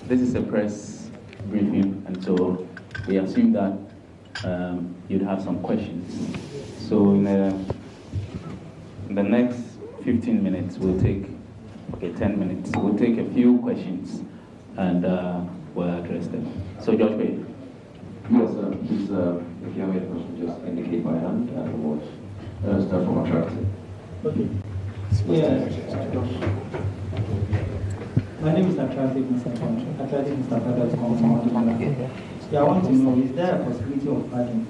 this is a press briefing, and so we assume that you'd have some questions. So in the next 15 minutes, we'll take, 10 minutes, we'll take a few questions and we'll address them. So George Bay. Yes, please, if you have any question, just indicate by hand and we'll start from attractive. Okay. Yeah. My name is Attractive Mr. Contra. Attractive Mr. Contra Yeah, I want to know, is there a possibility of pardon?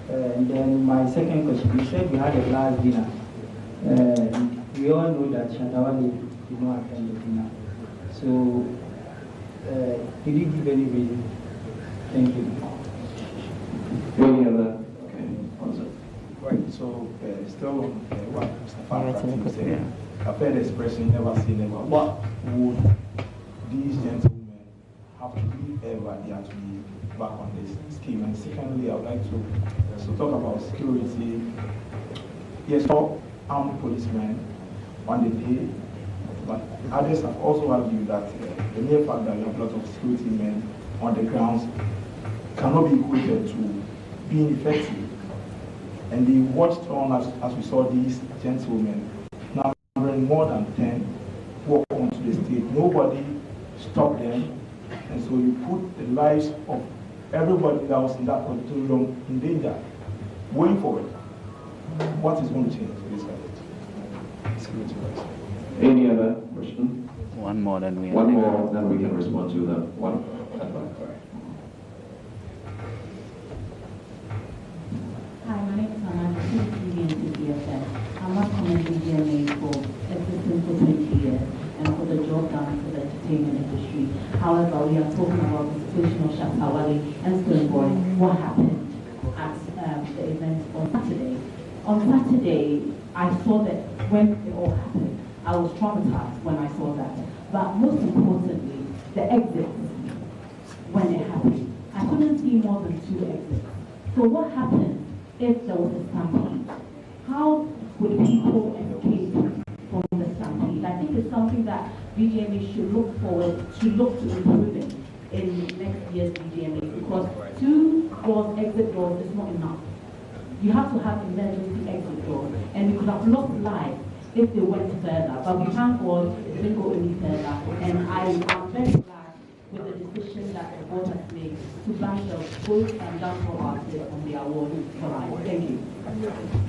And then my second question, you said you had a last dinner. We all know that Shatta Wale did not attend the dinner. So, did you give any reason? Thank you. Any other? Okay, answer. Right, so still what Mr. Attractive said, I've heard the expression never say never. What would these gentlemen have to do ever they have to be back on this scheme? And secondly, I would like to talk about security. Yes, so armed policemen on the day, but others have also argued that the mere fact that you have a lot of security men on the grounds cannot be equated to being effective. And they watched on as we saw these gentlemen, numbering more than 10, walk onto the stage. Nobody stopped them. And so you put the lives of everybody that was in that auditorium in danger. Going forward, what is going to change this security-wise? Any other question? One more, then we One more, then we can respond to that one. Hi, my name is Anna. I'm not commenting VGMA for existing for 20 years and for the job done for the entertainment industry. However, we are talking about the situation of Shatta Wale and Stonebwoy. What happened at the event on Saturday? On Saturday, I saw that when it all happened, I was traumatized when I saw that. But most importantly, the exits when it happened. I couldn't see more than 2 exits. So what happened if there was a stampede? How would people escape from the stampede? I think it's something that VGMA should look to improving in next year's VGMA, because 2 doors, exit doors is not enough. You have to have emergency exit doors, and we could have lost lives if they went further, but we thank God it didn't go any further, and I am very glad with the decision that the board has made to thank the both and dancehall artists on the award tonight. Thank you.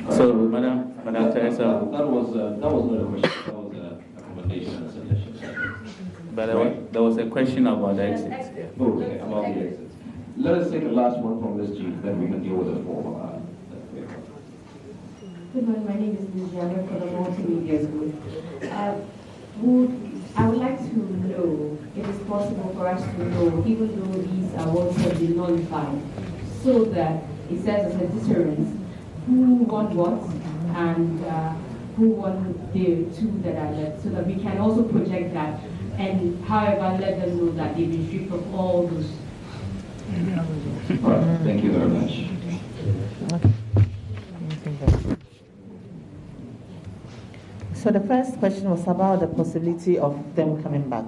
So, Madam Teresa. That was not a question, that was a recommendation and suggestion. But there was a question about the exit. Okay, about the exit. Let us take the last one from this chief, then we can deal with the 4. Good morning, my name is Nijana for the Multimedia Group. I would like to know if it's possible for us to know, even though these awards have been nullified, so that it serves as a deterrent, who won what and who won the 2 that are left, so that we can also project that and, however, let them know that they've been stripped of all those. All right, thank you very much. So the first question was about the possibility of them coming back.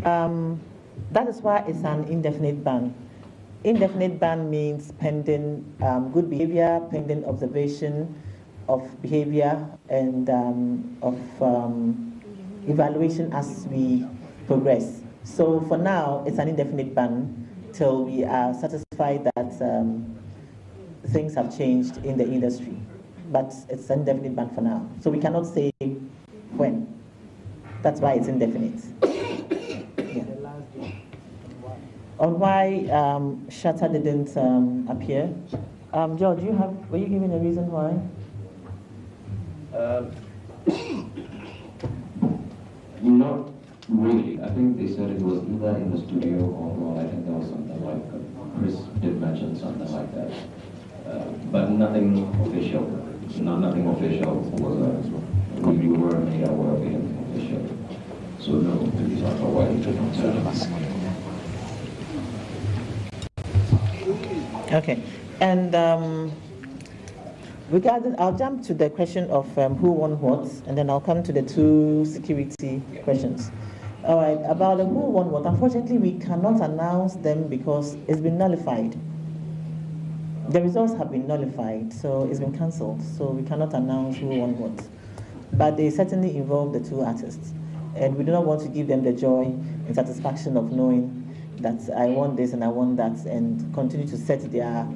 That is why it's an indefinite ban. Indefinite ban means pending good behavior, pending observation of behavior, and of evaluation as we progress. So for now, it's an indefinite ban till we are satisfied that things have changed in the industry. But it's an indefinite ban for now. So we cannot say when. That's why it's indefinite. Yeah. On why Shatta didn't appear. George, were you given a reason why? Not really. I think they said it was either in the studio or I think there was something like, Chris did mention something like that. But nothing official. Nothing official was we were made aware of anything official. So no, it's not why he didn't tell us. Okay. And regarding, I'll jump to the question of who won what, and then I'll come to the 2 security questions. All right, about the who won what, unfortunately, we cannot announce them because it's been nullified. The results have been nullified, so it's been cancelled. So we cannot announce who won what. But they certainly involve the two artists. And we do not want to give them the joy and satisfaction of knowing that I want this and I want that, and continue to set their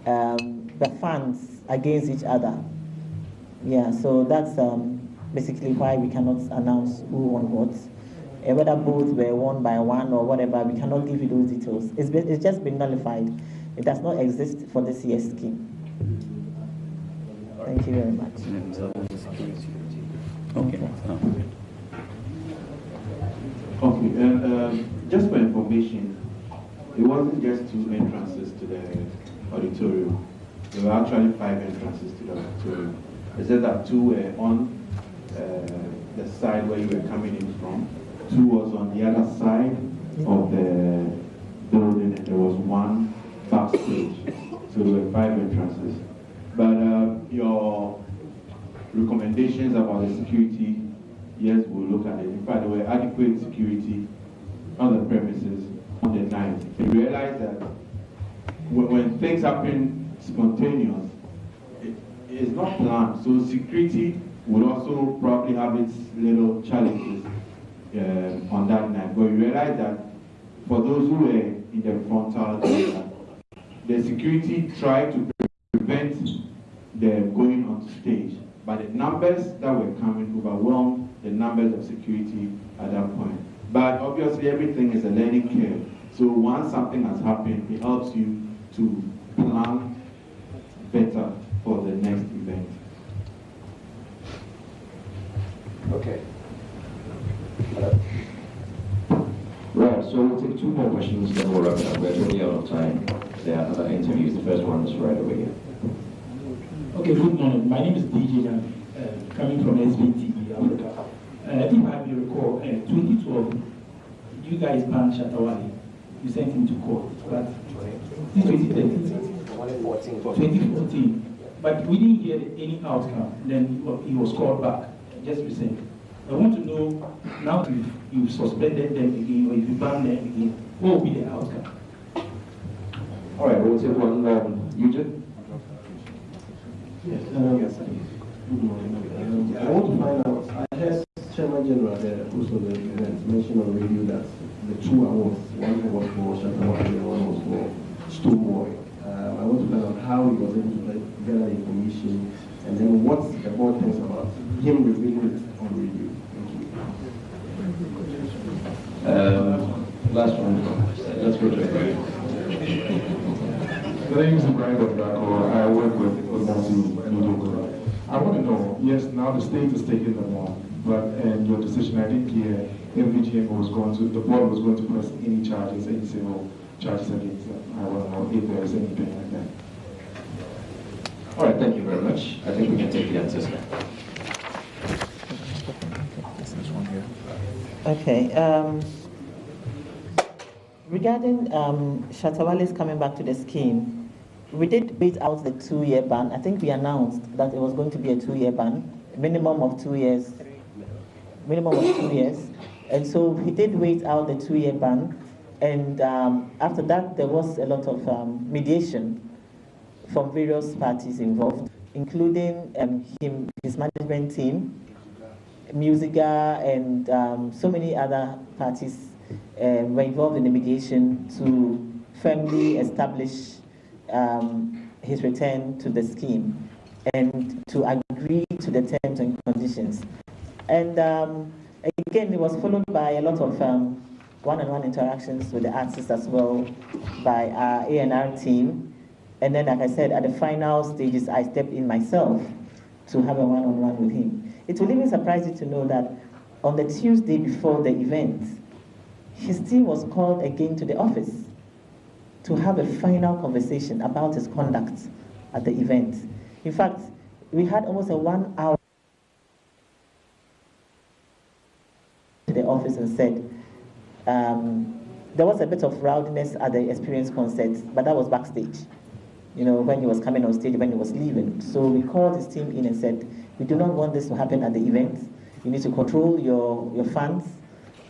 the fans against each other. Yeah, so that's basically why we cannot announce who won what. Whether both were won by one or whatever, we cannot give you those details. It's just been nullified. It does not exist for this year's scheme. Thank you very much. Okay. Okay, and just for information, it wasn't just 2 entrances to the auditorium. There were actually 5 entrances to the auditorium. It said that 2 were on the side where you were coming in from, 2 was on the other side of the building, and there was 1 backstage. So there were 5 entrances. But your recommendations about the security, yes, we'll look at it. In fact, there were adequate security on the premises on the night. We realized that when things happen spontaneous, it's not planned. So security would also probably have its little challenges on that night. But we realized that for those who were in the frontal area, the security tried to prevent them going on stage. But the numbers that were coming overwhelmed the numbers of security at that point. But obviously everything is a learning curve. So once something has happened, it helps you to plan better for the next event. Okay. Right, so we'll take 2 more questions, then we'll wrap it up. We're totally out of time. There are other interviews. The first one is right over here. Okay, good morning. My name is DJ Jan, coming from SBTV Africa. If I may recall, 2012, you guys banned Shatta Wale. You sent him to court, but this 2014. But we didn't hear any outcome. Then he was called back just recently. I want to know, now if you suspended them again, or if you banned them again, what will be the outcome? All right, we'll take one. Eugene? Yes, good morning. I want to find out, I heard Chairman General, the host of the event, mention on radio that the 2 awards, one was for Shatta Wale and one was for Stonebwoy. I want to find out how he was able to gather information, and then what the board thinks about him revealing it on radio. Last one. Let's go to Brian. The name is Brian Dodako. I work with multi-media group. I want to know, yes, now the state is taking them on, but and your decision, I didn't hear if VGMA was going to, the board was going to press any charges, any civil charges against them. I want to know if there is anything like that. All right, thank you very much. I think we can take the answers now. Okay. Regarding Shatta Wale's coming back to the scheme, we did wait out the 2-year ban. I think we announced that it was going to be a 2-year ban, minimum of 2 years. Minimum of 2 years. And so he did wait out the 2-year ban. And after that, there was a lot of mediation from various parties involved, including his management team, Musica, and so many other parties were involved in the mediation to firmly establish his return to the scheme and to agree to the terms and conditions. And again, it was followed by a lot of one-on-one interactions with the artists as well by our A&R team. And then, like I said, at the final stages, I stepped in myself to have a one-on-one with him. It will even surprise you to know that on the Tuesday before the event, his team was called again to the office to have a final conversation about his conduct at the event. In fact, we had almost a 1 hour to the office and said, there was a bit of rowdiness at the Experience concert, but that was backstage, you know, when he was coming on stage, when he was leaving. So we called his team in and said, we do not want this to happen at the event. You need to control your fans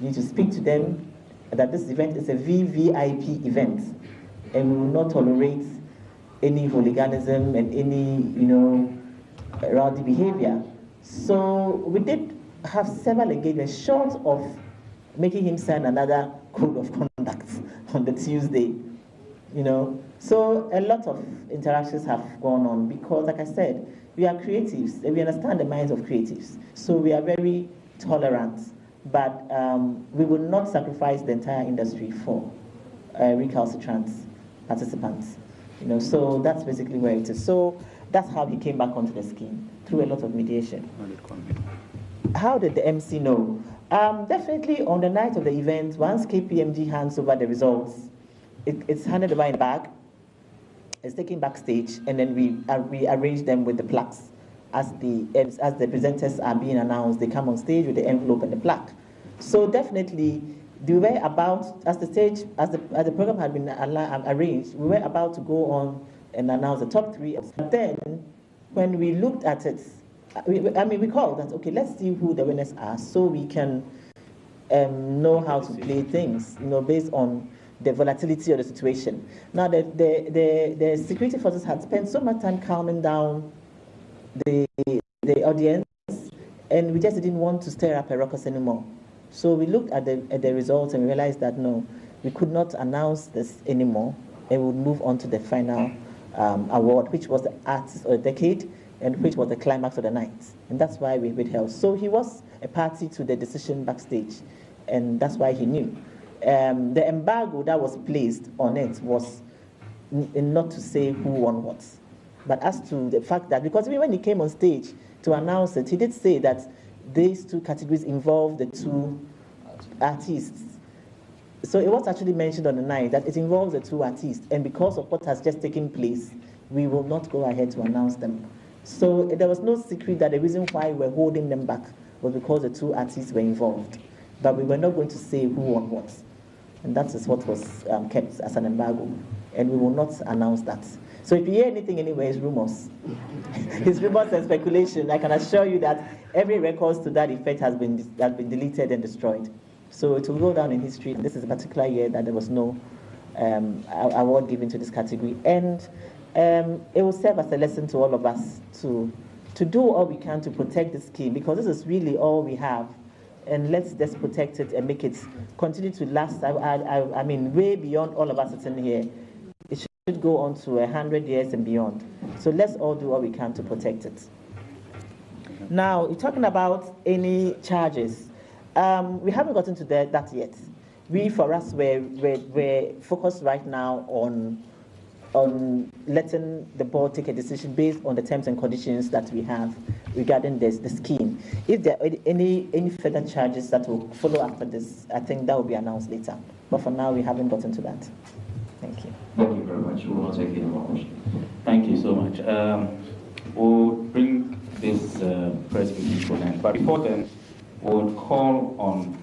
You need to speak to them that this event is a VVIP event, and we will not tolerate any hooliganism and any, rowdy behavior. So we did have several engagements, short of making him sign another code of conduct on the Tuesday. So a lot of interactions have gone on because, like I said, we are creatives and we understand the minds of creatives. So we are very tolerant, but we will not sacrifice the entire industry for recalcitrant participants. So that's basically where it is. So that's how he came back onto the scheme, through a lot of mediation. How did the MC know? Definitely on the night of the event, once KPMG hands over the results, it's handed over in the bag, it's taken backstage, and then we arrange them with the plaques. As the presenters are being announced, they come on stage with the envelope and the plaque. So definitely, we were about, as the program had been arranged, we were about to go on and announce the top 3. But then, when we looked at it, we called that, okay, let's see who the winners are, so we can know how to play things, based on the volatility of the situation. Now, the security forces had spent so much time calming down the audience, and we just didn't want to stir up a ruckus anymore. So we looked at the results and we realized that no, we could not announce this anymore, and we would move on to the final award, which was the Artist of the Decade, and which was the climax of the night. And that's why we withheld. So he was a party to the decision backstage, and that's why he knew. The embargo that was placed on it was not to say who won what, but as to the fact that, because even when he came on stage to announce it, he did say that these 2 categories involved the 2 artists. So it was actually mentioned on the night that it involves the 2 artists, and because of what has just taken place, we will not go ahead to announce them. So there was no secret that the reason why we were holding them back was because the 2 artists were involved, but we were not going to say who won what. And that is what was kept as an embargo, and we will not announce that. So if you hear anything anywhere, it's rumors. It's rumors and speculation. I can assure you that every record to that effect has been deleted and destroyed. So it will go down in history. This is a particular year that there was no award given to this category, and it will serve as a lesson to all of us to do all we can to protect the scheme, because this is really all we have. And let's just protect it and make it continue to last. I mean, way beyond all of us sitting here. It should go on to 100 years and beyond. So let's all do all we can to protect it. Now, you're talking about any charges. We haven't gotten to that yet. For us, we're focused right now on letting the board take a decision based on the terms and conditions that we have regarding the scheme. If there are any further charges that will follow after this, I think that will be announced later. But for now, we haven't gotten to that. Thank you. Thank you very much. We will not take any more questions. Thank you so much. We'll bring this press briefing to an end. But before then, we'll call on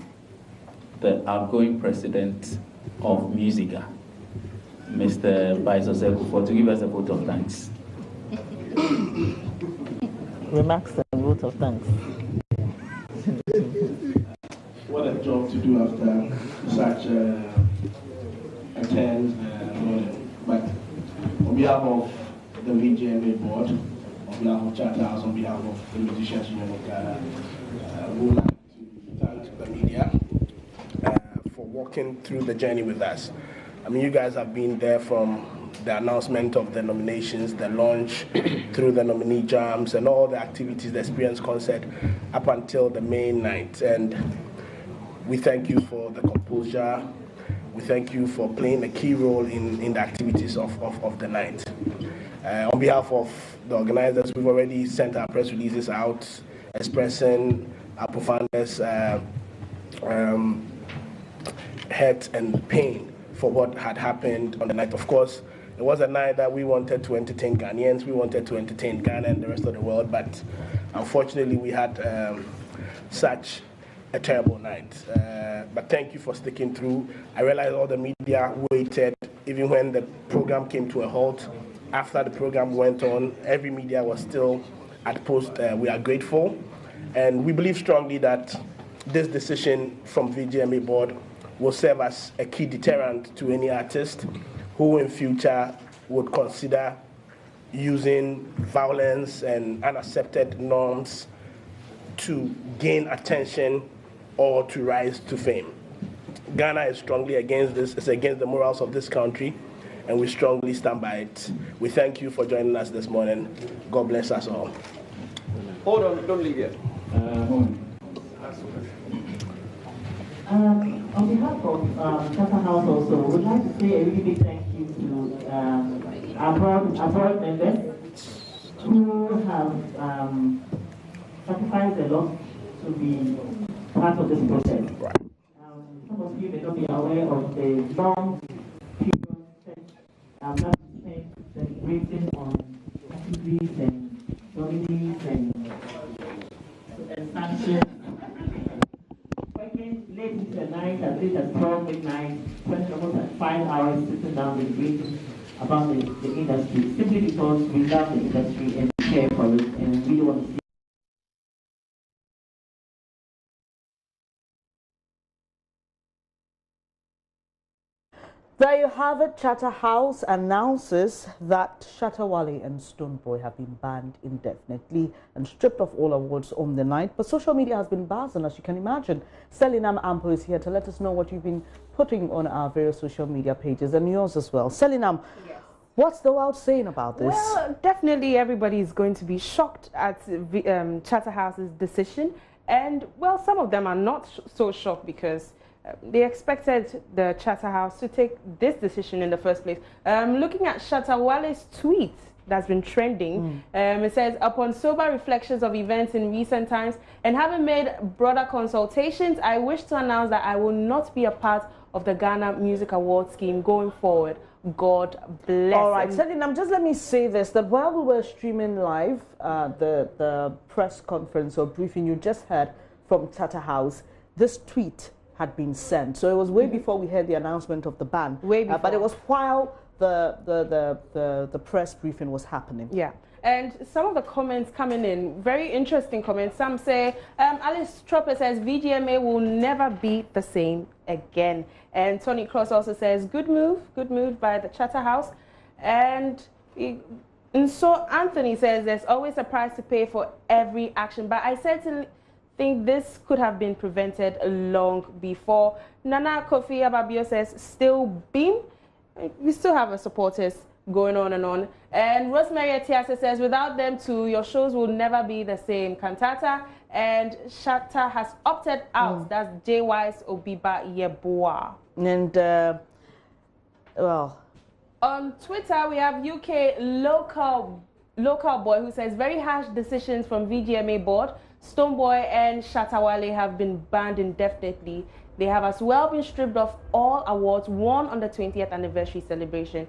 the outgoing president of Musica, Mr. Baiso Sekufo, to give us a vote of thanks. Remarks and vote of thanks. What a job to do after such a tense morning. But on behalf of the VGMA board, on behalf of Shatta House, on behalf of the Musicians Union of Ghana, we would like to thank the media for walking through the journey with us. I mean, you guys have been there from the announcement of the nominations, the launch, through the nominee jams, and all the activities, the experience concert, up until the main night. And we thank you for the composure. We thank you for playing a key role in the activities of the night. On behalf of the organizers, we've already sent our press releases out, expressing our profoundest hurt and pain for what had happened on the night. Of course, it was a night that we wanted to entertain Ghanaians, we wanted to entertain Ghana and the rest of the world, but unfortunately we had such a terrible night. But thank you for sticking through. I realize all the media waited, even when the program came to a halt. After the program went on, every media was still at post. We are grateful, and we believe strongly that this decision from VGMA board will serve as a key deterrent to any artist who in future would consider using violence and unaccepted norms to gain attention or to rise to fame. Ghana is strongly against this. It's against the morals of this country, and we strongly stand by it. We thank you for joining us this morning. God bless us all. Hold on, don't leave yet. On behalf of Shatta House also, we'd like to say a really big thank you to our board members who have sacrificed a lot to be part of this process. Some of you may not be aware of the long period spent celebrating on categories and nominees and sanctions. Working late into the night, as late as 12 midnight, spent almost 5 hours sitting down deliberating about the industry, simply because we love the industry and care for it and really want to see. There you have it. Shatta House announces that Shatta Wale and Stonebwoy have been banned indefinitely and stripped of all awards on the night. But social media has been buzzing, as you can imagine. Selinam Ampo is here to let us know what you've been putting on our various social media pages and yours as well. Selinam, yes. What's the world saying about this? Well, definitely everybody is going to be shocked at Shatta House's decision. And, well, some of them are not so shocked because they expected the Shatta House to take this decision in the first place. Looking at Shatta Wale's tweet that's been trending, it says, upon sober reflections of events in recent times and having made broader consultations, I wish to announce that I will not be a part of the Ghana Music Award scheme going forward. God bless. All right, Selinam, just let me say this, that while we were streaming live the press conference or briefing you just heard from Shatta House, this tweet had been sent. So it was way before we heard the announcement of the ban. Way before. But it was while the press briefing was happening. Yeah. And some of the comments coming in, very interesting comments. Some say, Alice Tropper says, VGMA will never be the same again. And Tony Cross also says, good move by the Shatta House. And so Anthony says, there's always a price to pay for every action. But I certainly think this could have been prevented long before. Nana Kofi Ababio says, still beam. We still have a supporters going on and on. And Rosemary Etiasa says, without them too, your shows will never be the same. Cantata and Shatta has opted out. That's JY's Obiba Yeboah. And, well. On Twitter, we have UK local boy who says, very harsh decisions from VGMA board. Stonebwoy and Shatta Wale have been banned indefinitely. They have as well been stripped of all awards won on the 20th anniversary celebration.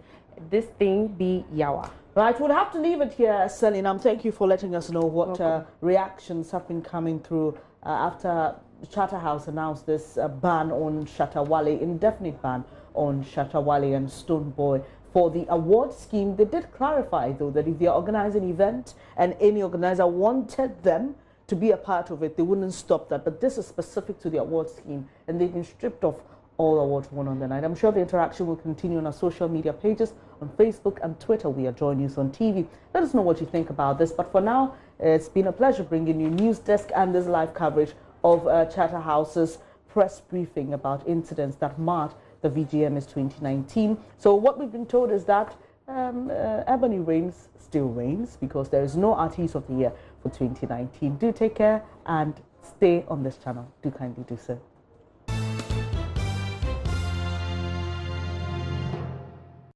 This thing be yawa. Right, we'll have to leave it here, Selinam. Thank you for letting us know what reactions have been coming through after Shatta House announced this ban on Shatta Wale, indefinite ban on Shatta Wale and Stonebwoy for the award scheme. They did clarify, though, that if they organize an event and any organizer wanted them to be a part of it, they wouldn't stop that. But this is specific to the award scheme, and they've been stripped of all awards won on the night. I'm sure the interaction will continue on our social media pages, on Facebook and Twitter. We are Joy News on TV. Let us know what you think about this. But for now, it's been a pleasure bringing you News Desk and this live coverage of Shatta House's press briefing about incidents that marked the VGMA's 2019. So what we've been told is that Ebony reigns still reigns, because there is no Artist of the Year for 2019. Do take care and stay on this channel. Do kindly do so.